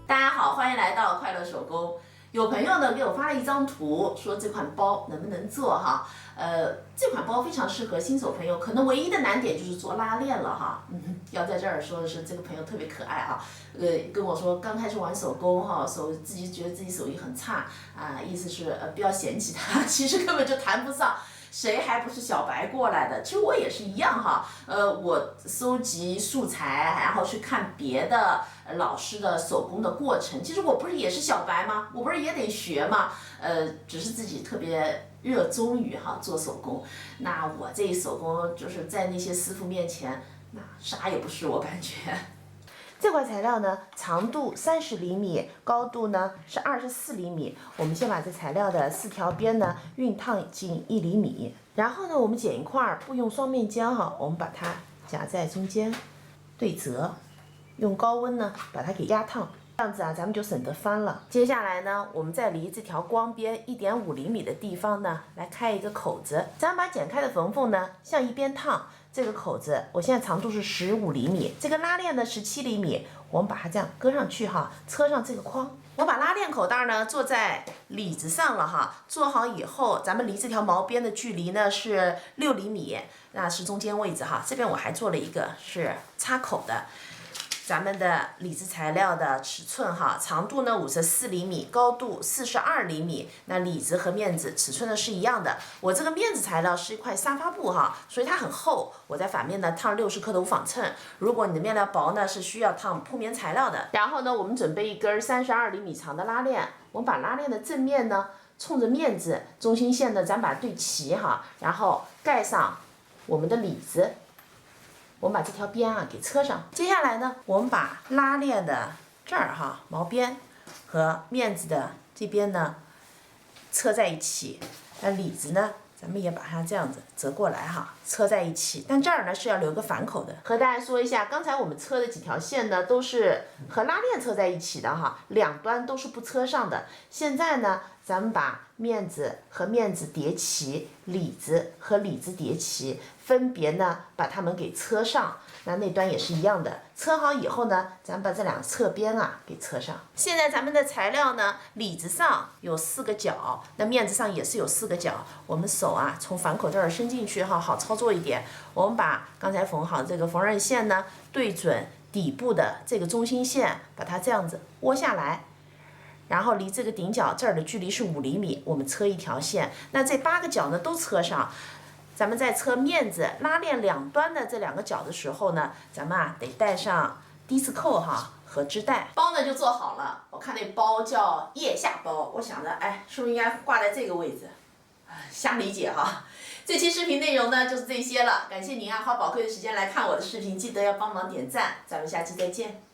大家好，欢迎来到快乐手工。有朋友呢给我发了一张图，说这款包能不能做哈？这款包非常适合新手朋友，可能唯一的难点就是做拉链了哈。要在这儿说的是，这个朋友特别可爱啊，跟我说刚开始玩手工哈，自己觉得自己手艺很差啊，意思是不要嫌弃他，其实根本就谈不上。谁还不是小白过来的？其实我也是一样哈。我搜集素材，然后去看别的老师的手工的过程。其实我不是也是小白吗？我不是也得学吗？只是自己特别热衷于做手工。那我这一手工就是在那些师傅面前，那啥也不是，我感觉。这块材料呢，长度30厘米，高度呢是24厘米。我们先把这材料的4条边呢熨烫进1厘米，然后呢，我们剪一块布用双面胶我们把它夹在中间，对折，用高温呢把它给压烫。这样子咱们就省得翻了。接下来呢，我们再离这条光边1.5厘米的地方呢，来开一个口子。咱们把剪开的缝缝呢，向一边烫。这个口子，我现在长度是15厘米，这个拉链呢17厘米，我们把它这样搁上去车上这个框。我把拉链口袋呢做在里子上了做好以后，咱们离这条毛边的距离呢是6厘米，那是中间位置这边我还做了一个是插口的。咱们的里子材料的尺寸长度呢54厘米，高度42厘米。那里子和面子尺寸呢是一样的。我这个面子材料是一块沙发布所以它很厚。我在反面呢烫60克的无纺衬。如果你的面料薄呢，是需要烫铺棉材料的。然后呢，我们准备一根32厘米长的拉链。我们把拉链的正面呢冲着面子，中心线呢咱把它对齐然后盖上我们的里子。我们把这条边给车上。接下来呢，我们把拉链的这儿毛边和面子的这边呢车在一起。那里子呢，咱们也把它这样子折过来车在一起。但这儿呢是要留个反口的。和大家说一下，刚才我们车的几条线呢都是和拉链车在一起的两端都是不车上的。现在呢，咱们把面子和面子叠齐，里子和里子叠齐，分别呢把它们给车上。那端也是一样的，车好以后呢，咱们把这两个侧边给车上。现在咱们的材料呢，里子上有4个角，那面子上也是有4个角。我们手从反口这儿伸进去好操作一点。我们把刚才缝好这个缝纫线呢，对准底部的这个中心线，把它这样子窝下来。然后离这个顶角这儿的距离是5厘米，我们车一条线。那这8个角呢都车上。咱们在车面子、拉链两端的这2个角的时候呢，咱们得带上低刺扣和织带。包呢就做好了。我看那包叫腋下包，我想着是不是应该挂在这个位置？瞎理解这期视频内容呢就是这些了，感谢您花宝贵的时间来看我的视频，记得要帮忙点赞，咱们下期再见。